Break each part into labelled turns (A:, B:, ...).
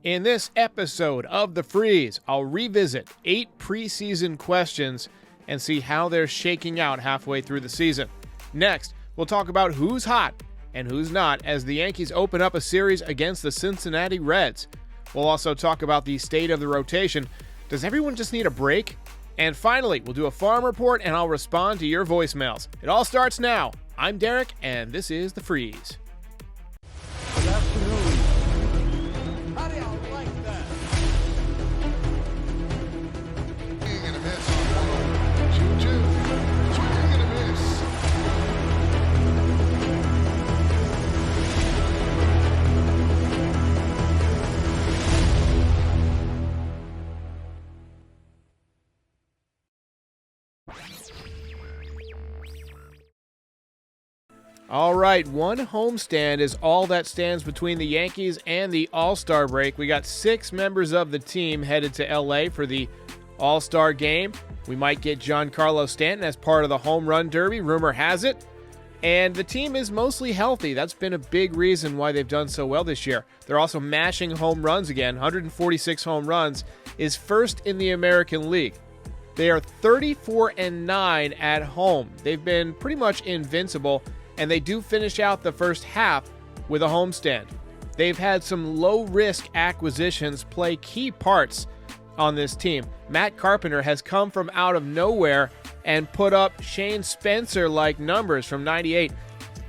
A: In this episode of The Frieze, I'll revisit 8 preseason questions and see how they're shaking out halfway through the season. Next, we'll talk about who's hot and who's not as the Yankees open up a series against the Cincinnati Reds. We'll also talk about the state of the rotation. Does everyone just need a break? And finally, we'll do a farm report and I'll respond to your voicemails. It all starts now. I'm Derek, and this is The Frieze.
B: Good afternoon. How do y'all like that?
C: Swing and a miss on 2-2. Swing and a miss.
A: All right, one homestand is all that stands between the Yankees and the All-Star break. We got 6 members of the team headed to LA for the All-Star game. We might get Giancarlo Stanton as part of the home run derby, rumor has it. And the team is mostly healthy. That's been a big reason why they've done so well this year. They're also mashing home runs again. 146 home runs is first in the American League. They are 34-9 at home. They've been pretty much invincible, and they do finish out the first half with a homestand. They've had some low-risk acquisitions play key parts on this team. Matt Carpenter has come from out of nowhere and put up Shane Spencer-like numbers from '98.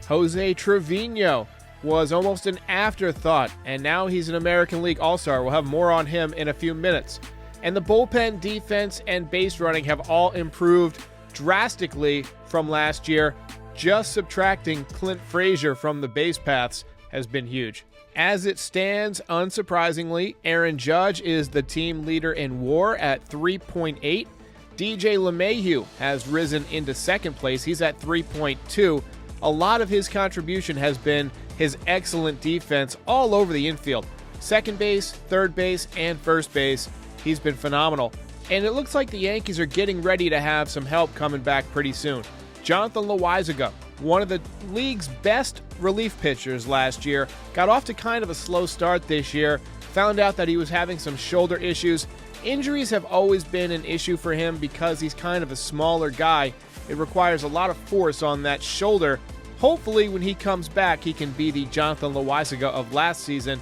A: Jose Trevino was almost an afterthought, and now he's an American League All-Star. We'll have more on him in a few minutes. And the bullpen, defense, and base running have all improved drastically from last year. Just subtracting Clint Frazier from the base paths has been huge. As it stands, unsurprisingly, Aaron Judge is the team leader in WAR at 3.8. DJ LeMahieu has risen into second place. He's at 3.2. A lot of his contribution has been his excellent defense all over the infield. Second base, third base, and first base. He's been phenomenal. And it looks like the Yankees are getting ready to have some help coming back pretty soon. Jonathan Loaisiga, one of the league's best relief pitchers last year, got off to kind of a slow start this year, found out that he was having some shoulder issues. Injuries have always been an issue for him because he's kind of a smaller guy. It requires a lot of force on that shoulder. Hopefully, when he comes back, he can be the Jonathan Loaisiga of last season,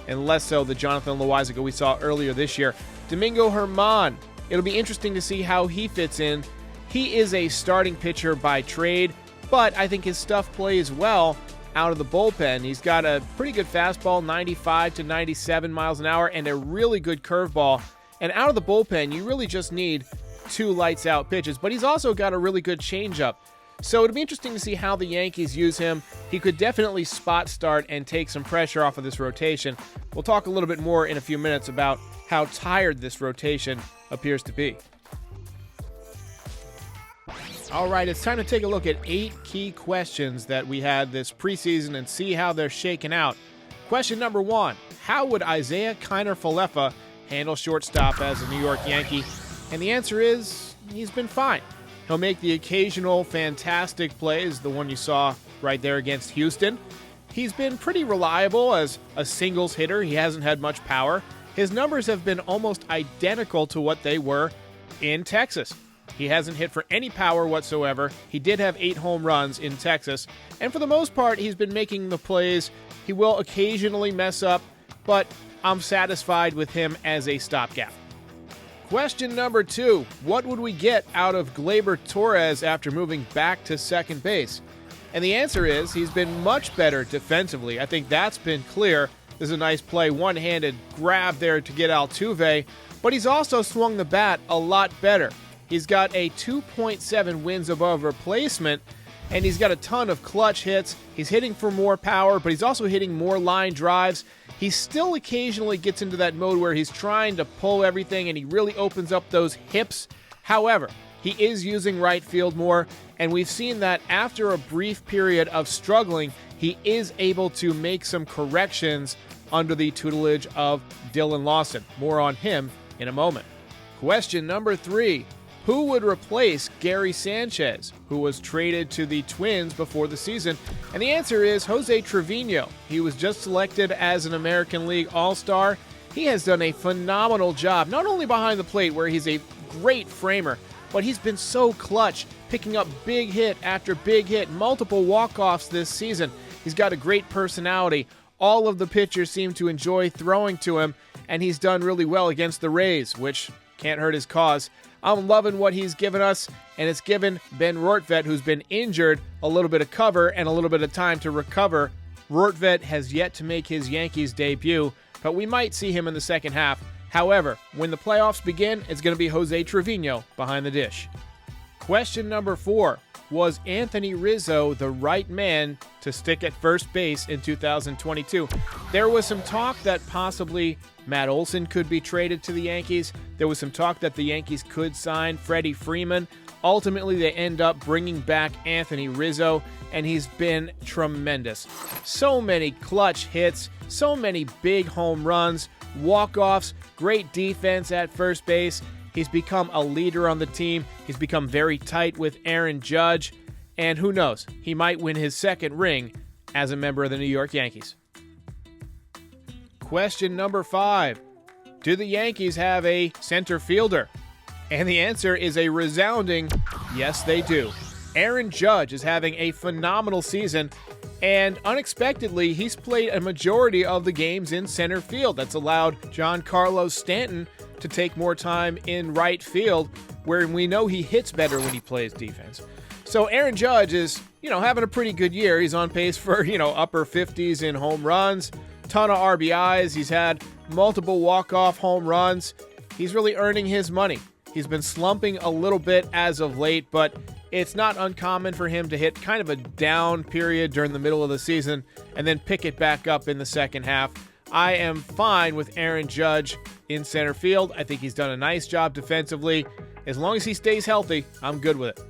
A: and less so the Jonathan Loaisiga we saw earlier this year. Domingo Germán, it'll be interesting to see how he fits in. He is a starting pitcher by trade, but I think his stuff plays well out of the bullpen. He's got a pretty good fastball, 95 to 97 miles an hour, and a really good curveball. And out of the bullpen, you really just need 2 lights-out pitches, but he's also got a really good changeup. So it'll be interesting to see how the Yankees use him. He could definitely spot start and take some pressure off of this rotation. We'll talk a little bit more in a few minutes about how tired this rotation appears to be. All right, it's time to take a look at 8 key questions that we had this preseason and see how they're shaking out. Question number 1, how would Isiah Kiner-Falefa handle shortstop as a New York Yankee? And the answer is, he's been fine. He'll make the occasional fantastic plays, the one you saw right there against Houston. He's been pretty reliable as a singles hitter. He hasn't had much power. His numbers have been almost identical to what they were in Texas. He hasn't hit for any power whatsoever. He did have 8 home runs in Texas, and for the most part, he's been making the plays. He will occasionally mess up, but I'm satisfied with him as a stopgap. Question number 2, what would we get out of Gleyber Torres after moving back to second base? And the answer is he's been much better defensively. I think that's been clear. There's a nice play, one-handed grab there to get Altuve, but he's also swung the bat a lot better. He's got a 2.7 wins above replacement, and he's got a ton of clutch hits. He's hitting for more power, but he's also hitting more line drives. He still occasionally gets into that mode where he's trying to pull everything, and he really opens up those hips. However, he is using right field more, and we've seen that after a brief period of struggling, he is able to make some corrections under the tutelage of Dylan Lawson. More on him in a moment. Question number 3. Who would replace Gary Sanchez, who was traded to the Twins before the season? And the answer is Jose Trevino. He was just selected as an American League All-Star. He has done a phenomenal job, not only behind the plate where he's a great framer, but he's been so clutch, picking up big hit after big hit, multiple walk-offs this season. He's got a great personality. All of the pitchers seem to enjoy throwing to him, and he's done really well against the Rays, which can't hurt his cause. I'm loving what he's given us, and it's given Ben Rortvedt, who's been injured, a little bit of cover and a little bit of time to recover. Rortvedt has yet to make his Yankees debut, but we might see him in the second half. However, when the playoffs begin, it's going to be Jose Trevino behind the dish. Question number 4. Was Anthony Rizzo the right man to stick at first base in 2022? There was some talk that possibly Matt Olson could be traded to the Yankees. There was some talk that the Yankees could sign Freddie Freeman. Ultimately, they end up bringing back Anthony Rizzo, and he's been tremendous. So many clutch hits, so many big home runs, walk-offs, great defense at first base. He's become a leader on the team. He's become very tight with Aaron Judge. And who knows, he might win his second ring as a member of the New York Yankees. Question number 5. Do the Yankees have a center fielder? And the answer is a resounding yes, they do. Aaron Judge is having a phenomenal season, and unexpectedly, he's played a majority of the games in center field. That's allowed Giancarlo Stanton to take more time in right field, where we know he hits better when he plays defense. So Aaron Judge is, having a pretty good year. He's on pace for, upper 50s in home runs, ton of RBIs. He's had multiple walk-off home runs. He's really earning his money. He's been slumping a little bit as of late, but it's not uncommon for him to hit kind of a down period during the middle of the season and then pick it back up in the second half. I am fine with Aaron Judge in center field. I think he's done a nice job defensively. As long as he stays healthy, I'm good with it.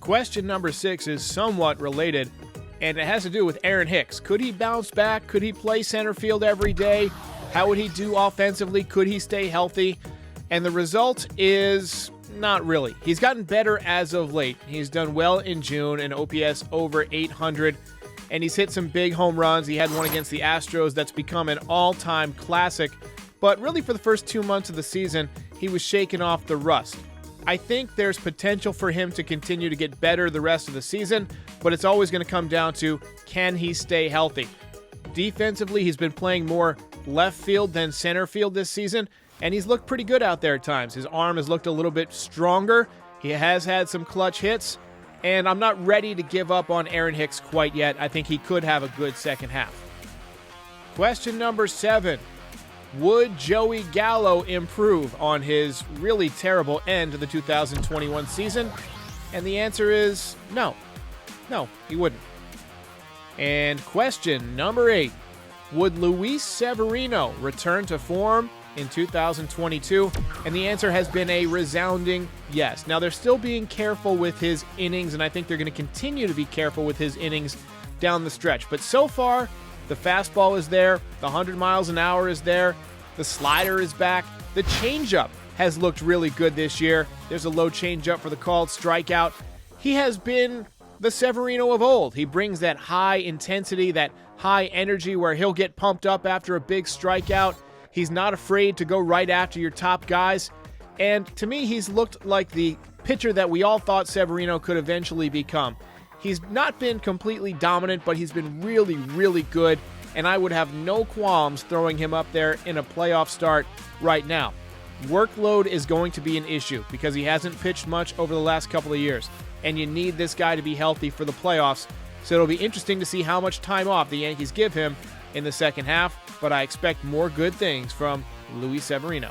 A: Question number 6 is somewhat related, and it has to do with Aaron Hicks. Could he bounce back? Could he play center field every day? How would he do offensively? Could he stay healthy? And the result is not really. He's gotten better as of late. He's done well in June, an OPS over 800, and he's hit some big home runs. He had one against the Astros that's become an all-time classic. But really for the first 2 months of the season, he was shaking off the rust. I think there's potential for him to continue to get better the rest of the season, but it's always going to come down to, can he stay healthy? Defensively, he's been playing more left field than center field this season, and he's looked pretty good out there at times. His arm has looked a little bit stronger. He has had some clutch hits, and I'm not ready to give up on Aaron Hicks quite yet. I think he could have a good second half. Question number 7. Would Joey Gallo improve on his really terrible end to the 2021 season? And the answer is no. No, he wouldn't. And question number 8. Would Luis Severino return to form in 2022? And the answer has been a resounding yes. Now, they're still being careful with his innings, and I think they're going to continue to be careful with his innings down the stretch. But so far, the fastball is there, the 100 miles an hour is there, the slider is back, the changeup has looked really good this year. There's a low changeup for the called strikeout. He has been the Severino of old. He brings that high intensity, that high energy where he'll get pumped up after a big strikeout. He's not afraid to go right after your top guys. And to me, he's looked like the pitcher that we all thought Severino could eventually become. He's not been completely dominant, but he's been really, really good. And I would have no qualms throwing him up there in a playoff start right now. Workload is going to be an issue because he hasn't pitched much over the last couple of years. And you need this guy to be healthy for the playoffs. So it'll be interesting to see how much time off the Yankees give him in the second half. But I expect more good things from Luis Severino.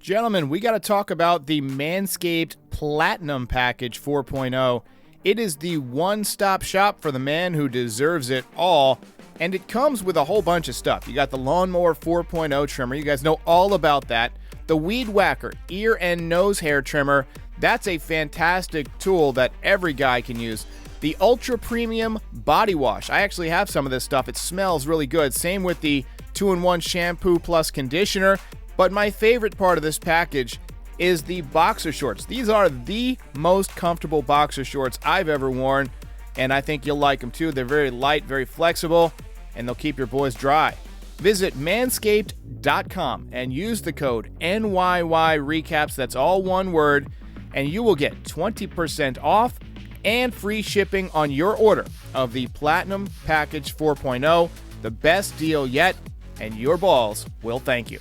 A: Gentlemen, we got to talk about the Manscaped Platinum Package 4.0. It is the one-stop shop for the man who deserves it all, and it comes with a whole bunch of stuff. You got the Lawnmower 4.0 trimmer. You guys know all about that. The Weed Whacker ear and nose hair trimmer. That's a fantastic tool that every guy can use. The Ultra Premium Body Wash. I actually have some of this stuff. It smells really good. Same with the 2-in-1 shampoo plus conditioner. But my favorite part of this package is the boxer shorts. These are the most comfortable boxer shorts I've ever worn, and I think you'll like them too. They're very light, very flexible, and they'll keep your boys dry. Visit Manscaped.com and use the code NYY Recaps, that's all one word, and you will get 20% off and free shipping on your order of the Platinum Package 4.0, the best deal yet, and your balls will thank you.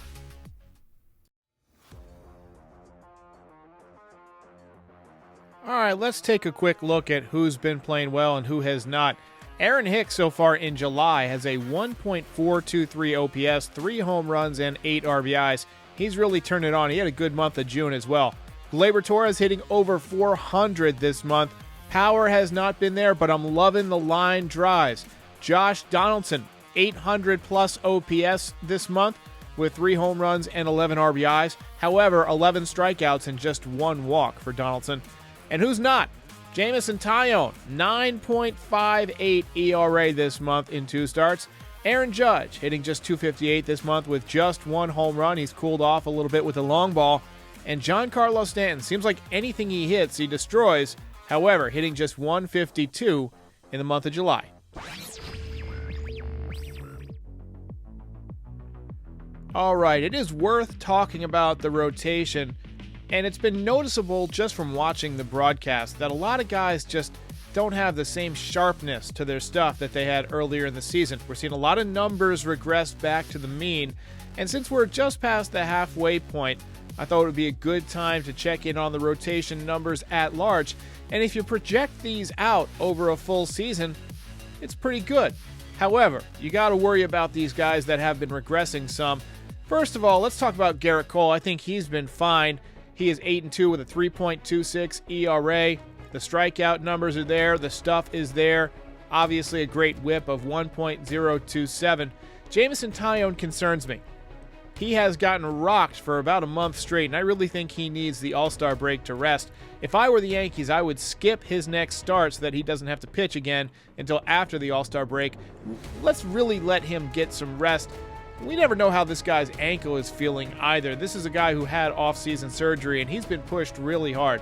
A: All right, let's take a quick look at who's been playing well and who has not. Aaron Hicks so far in July has a 1.423 OPS, 3 home runs, and 8 RBIs. He's really turned it on. He had a good month of June as well. Gleyber Torres hitting over 400 this month. Power has not been there, but I'm loving the line drives. Josh Donaldson, 800-plus OPS this month with 3 home runs and 11 RBIs. However, 11 strikeouts and just 1 walk for Donaldson. And who's not? Jameson Taillon, 9.58 ERA this month in 2 starts. Aaron Judge hitting just .258 this month with just 1 home run. He's cooled off a little bit with the long ball. And Giancarlo Stanton, seems like anything he hits, he destroys. However, hitting just .152 in the month of July. All right, it is worth talking about the rotation. And it's been noticeable just from watching the broadcast that a lot of guys just don't have the same sharpness to their stuff that they had earlier in the season. We're seeing a lot of numbers regress back to the mean. And since we're just past the halfway point, I thought it would be a good time to check in on the rotation numbers at large. And if you project these out over a full season, it's pretty good. However, you got to worry about these guys that have been regressing some. First of all, let's talk about Garrett Cole. I think he's been fine. He is 8-2 with a 3.26 ERA. The strikeout numbers are there. The stuff is there. Obviously a great whip of 1.027. Jameson Taillon concerns me. He has gotten rocked for about a month straight, and I really think he needs the All-Star break to rest. If I were the Yankees, I would skip his next start so that he doesn't have to pitch again until after the All-Star break. Let's really let him get some rest. We never know how this guy's ankle is feeling either. This is a guy who had off-season surgery, and he's been pushed really hard.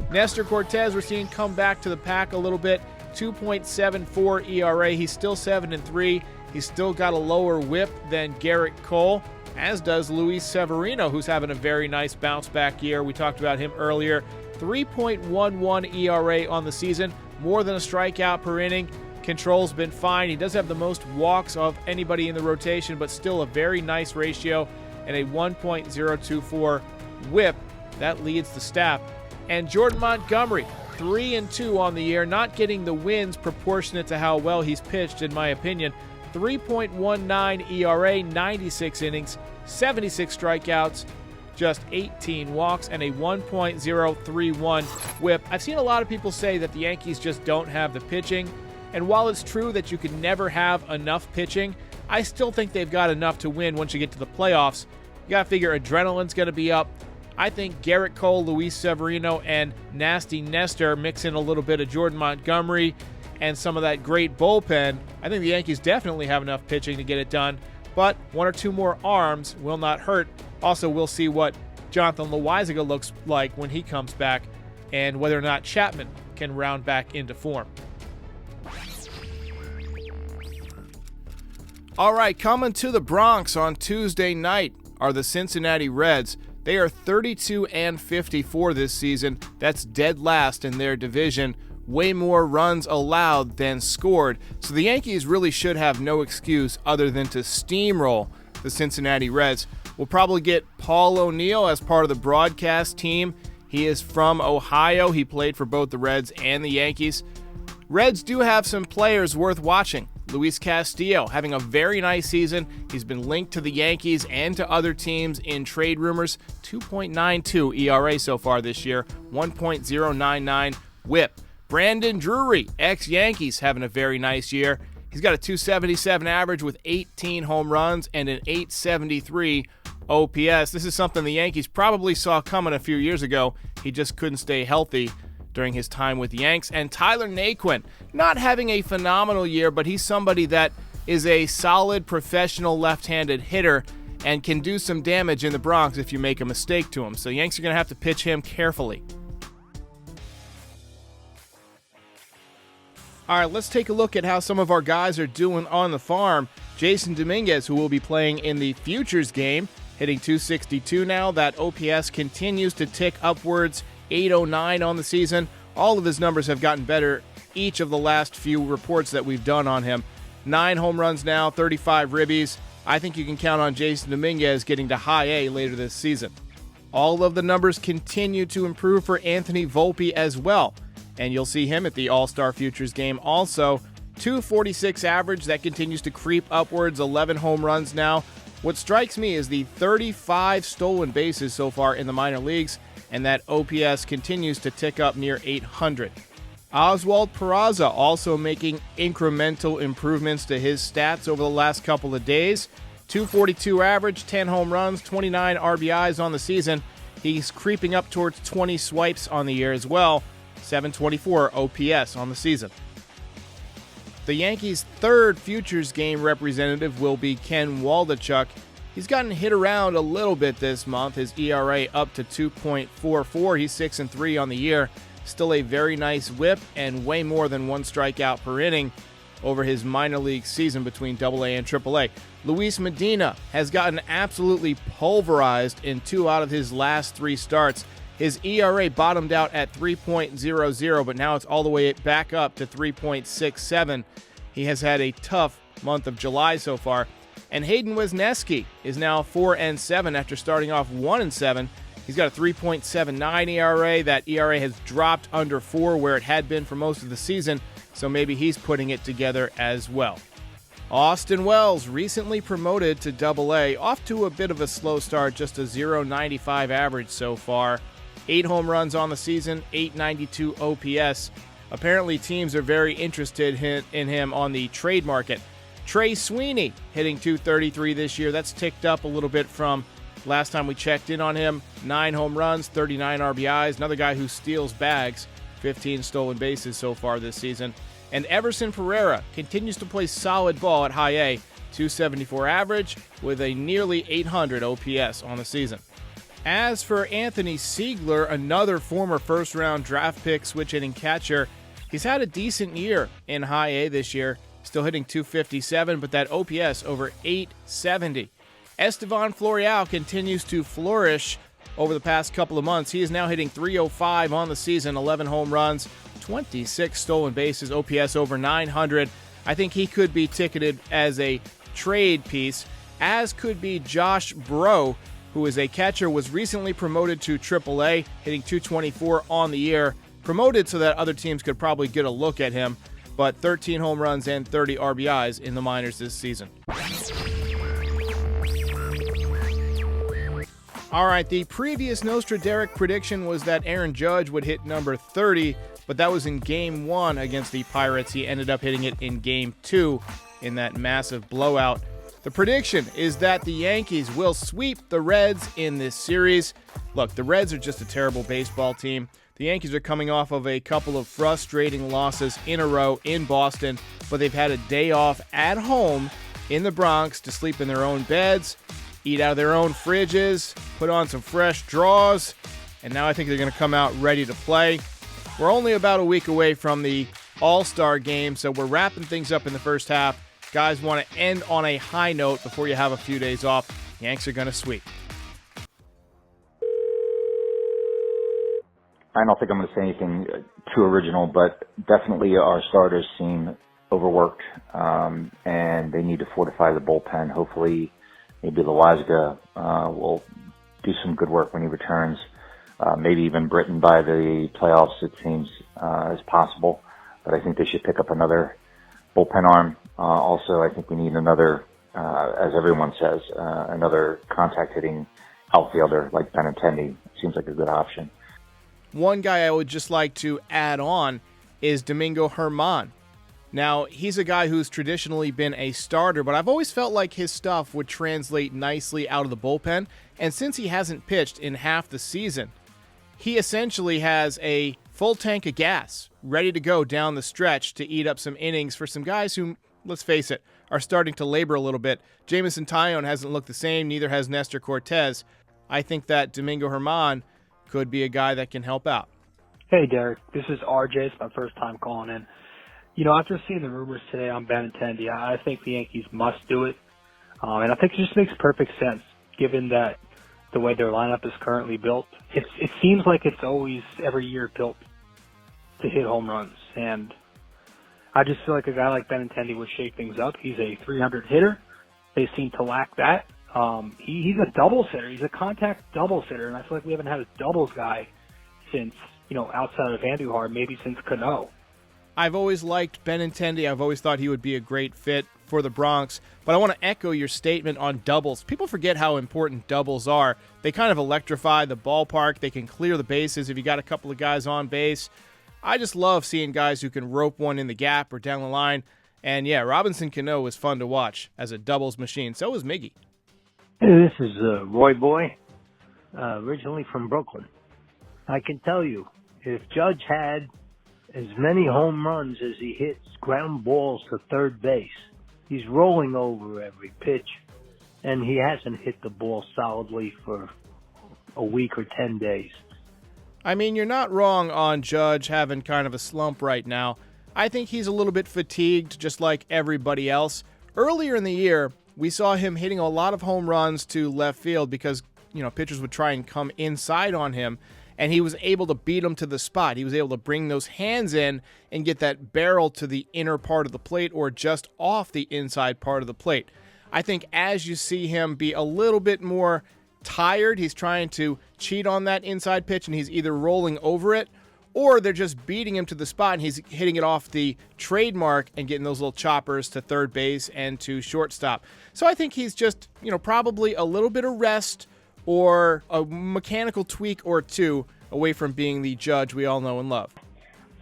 A: Nestor Cortez, we're seeing come back to the pack a little bit. 2.74 ERA. He's still 7-3. He's still got a lower whip than Garrett Cole, as does Luis Severino, who's having a very nice bounce-back year. We talked about him earlier. 3.11 ERA on the season, more than a strikeout per inning. Control's been fine. He does have the most walks of anybody in the rotation, but still a very nice ratio and a 1.024 whip. That leads the staff. And Jordan Montgomery, 3-2 on the year, not getting the wins proportionate to how well he's pitched, in my opinion. 3.19 ERA, 96 innings, 76 strikeouts, just 18 walks, and a 1.031 whip. I've seen a lot of people say that the Yankees just don't have the pitching. And while it's true that you could never have enough pitching, I still think they've got enough to win once you get to the playoffs. You got to figure adrenaline's going to be up. I think Garrett Cole, Luis Severino, and Nasty Nestor mix in a little bit of Jordan Montgomery and some of that great bullpen. I think the Yankees definitely have enough pitching to get it done, but 1 or 2 more arms will not hurt. Also, we'll see what Jonathan Loaisiga looks like when he comes back and whether or not Chapman can round back into form. All right, coming to the Bronx on Tuesday night are the Cincinnati Reds. They are 32-54 this season. That's dead last in their division. Way more runs allowed than scored. So the Yankees really should have no excuse other than to steamroll the Cincinnati Reds. We'll probably get Paul O'Neill as part of the broadcast team. He is from Ohio. He played for both the Reds and the Yankees. Reds do have some players worth watching. Luis Castillo having a very nice season. He's been linked to the Yankees and to other teams in trade rumors. 2.92 ERA so far this year, 1.099 whip. Brandon Drury, ex-Yankees, having a very nice year. He's got a 277 average with 18 home runs and an 873 OPS. This is something the Yankees probably saw coming a few years ago. He just couldn't stay healthy during his time with the Yanks. And Tyler Naquin, not having a phenomenal year, but he's somebody that is a solid professional left-handed hitter and can do some damage in the Bronx if you make a mistake to him. So Yanks are going to have to pitch him carefully. All right, let's take a look at how some of our guys are doing on the farm. Jason Dominguez, who will be playing in the Futures game, hitting 262 now. That OPS continues to tick upwards, 809 on the season. All of his numbers have gotten better each of the last few reports that we've done on him. 9 home runs now, 35 ribbies. I think you can count on Jason Dominguez getting to high A later this season. All of the numbers continue to improve for Anthony Volpe as well, and you'll see him at the All-Star Futures game also. 246 average, that continues to creep upwards, 11 home runs now. What strikes me is the 35 stolen bases so far in the minor leagues, and that OPS continues to tick up near 800. Oswald Peraza also making incremental improvements to his stats over the last couple of days. 242 average, 10 home runs, 29 RBIs on the season. He's creeping up towards 20 swipes on the year as well. 724 OPS on the season. The Yankees' third Futures game representative will be Ken Waldachuk. He's gotten hit around a little bit this month. His ERA up to 2.44. He's 6-3 on the year. Still a very nice whip and way more than 1 strikeout per inning over his minor league season between AA and AAA. Luis Medina has gotten absolutely pulverized in 2 out of his last 3 starts. His ERA bottomed out at 3.00, but now it's all the way back up to 3.67. He has had a tough month of July so far. And Hayden Wesneski is now 4-7 after starting off 1-7. He's got a 3.79 ERA. That ERA has dropped under 4 where it had been for most of the season, so maybe he's putting it together as well. Austin Wells, recently promoted to AA, off to a bit of a slow start, just a 0.95 average so far. 8 home runs on the season, 892 OPS. Apparently teams are very interested in him on the trade market. Trey Sweeney hitting 233 this year. That's ticked up a little bit from last time we checked in on him. 9 home runs, 39 RBIs. Another guy who steals bags. 15 stolen bases so far this season. And Everson Pereira continues to play solid ball at high A. 274 average with a nearly 800 OPS on the season. As for Anthony Siegler, another former first-round draft pick switch-hitting catcher, he's had a decent year in high A this year. Still hitting 257, but that OPS over 870. Estevan Florial continues to flourish over the past couple of months. He is now hitting 305 on the season, 11 home runs, 26 stolen bases, OPS over 900. I think he could be ticketed as a trade piece, as could be Josh Bro, who is a catcher, was recently promoted to AAA, hitting 224 on the year. Promoted so that other teams could probably get a look at him, but 13 home runs and 30 RBIs in the minors this season. All right, the previous Nostraderic prediction was that Aaron Judge would hit number 30, but that was in Game 1 against the Pirates. He ended up hitting it in Game 2 in that massive blowout. The prediction is that the Yankees will sweep the Reds in this series. Look, the Reds are just a terrible baseball team. The Yankees are coming off of a couple of frustrating losses in a row in Boston, but they've had a day off at home in the Bronx to sleep in their own beds, eat out of their own fridges, put on some fresh draws, and now I think they're going to come out ready to play. We're only about a week away from the All-Star game, so we're wrapping things up in the first half. Guys want to end on a high note before you have a few days off. Yanks are going to sweep.
D: I don't think I'm going to say anything too original, but definitely our starters seem overworked, and they need to fortify the bullpen. Hopefully, maybe Loaisiga will do some good work when he returns. Maybe even Britton by the playoffs, it seems, is possible. But I think they should pick up another bullpen arm. Also, I think we need another, as everyone says, another contact-hitting outfielder like Benintendi. Seems like a good option.
A: One guy I would just like to add on is Domingo Germán. Now, he's a guy who's traditionally been a starter, but I've always felt like his stuff would translate nicely out of the bullpen. And since he hasn't pitched in half the season, he essentially has a full tank of gas ready to go down the stretch to eat up some innings for some guys who, let's face it, are starting to labor a little bit. Jamison Tyone hasn't looked the same, neither has Nestor Cortez. I think that Domingo Germán could be a guy that can help out.
E: Hey, Derek. This is RJ. It's my first time calling in. After seeing the rumors today on Benintendi, I think the Yankees must do it. And I think it just makes perfect sense, given that the way their lineup is currently built. It seems like it's always, every year, built to hit home runs. And I just feel like a guy like Benintendi would shake things up. He's a 300 hitter. They seem to lack that. He's a doubles hitter. He's a contact doubles hitter, and I feel like we haven't had a doubles guy since, outside of Andujar, maybe since Cano.
A: I've always liked Benintendi. I've always thought he would be a great fit for the Bronx. But I want to echo your statement on doubles. People forget how important doubles are. They kind of electrify the ballpark. They can clear the bases if you got a couple of guys on base. I just love seeing guys who can rope one in the gap or down the line. And yeah, Robinson Cano was fun to watch as a doubles machine. So was Miggy.
F: Hey, this is Roy Boy, originally from Brooklyn. I can tell you, if Judge had as many home runs as he hits ground balls to third base, he's rolling over every pitch, and he hasn't hit the ball solidly for a week or 10 days.
A: I mean, you're not wrong on Judge having kind of a slump right now. I think he's a little bit fatigued, just like everybody else. Earlier in the year, we saw him hitting a lot of home runs to left field because, pitchers would try and come inside on him, and he was able to beat them to the spot. He was able to bring those hands in and get that barrel to the inner part of the plate or just off the inside part of the plate. I think as you see him be a little bit more tired, he's trying to cheat on that inside pitch, and he's either rolling over it or they're just beating him to the spot and he's hitting it off the trademark and getting those little choppers to third base and to shortstop. So I think he's just, probably a little bit of rest or a mechanical tweak or two away from being the Judge we all know and love.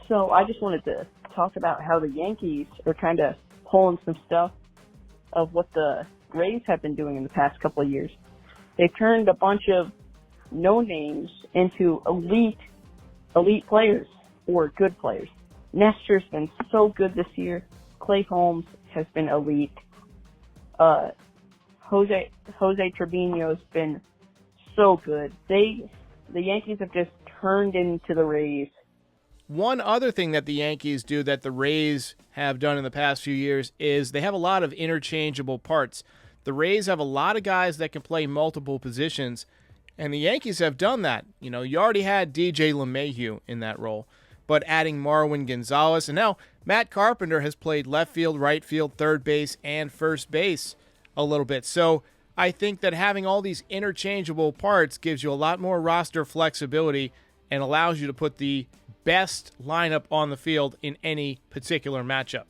G: So I just wanted to talk about how the Yankees are kind of pulling some stuff of what the Rays have been doing in the past couple of years. They've turned a bunch of no-names into elite players or good players. Nestor's been so good this year. Clay Holmes has been elite. Jose Trevino's been so good. The Yankees have just turned into the Rays.
A: One other thing that the Yankees do that the Rays have done in the past few years is they have a lot of interchangeable parts. The Rays have a lot of guys that can play multiple positions, and the Yankees have done that. You already had DJ LeMahieu in that role, but adding Marwin Gonzalez, and now Matt Carpenter has played left field, right field, third base, and first base a little bit. So I think that having all these interchangeable parts gives you a lot more roster flexibility and allows you to put the best lineup on the field in any particular matchup.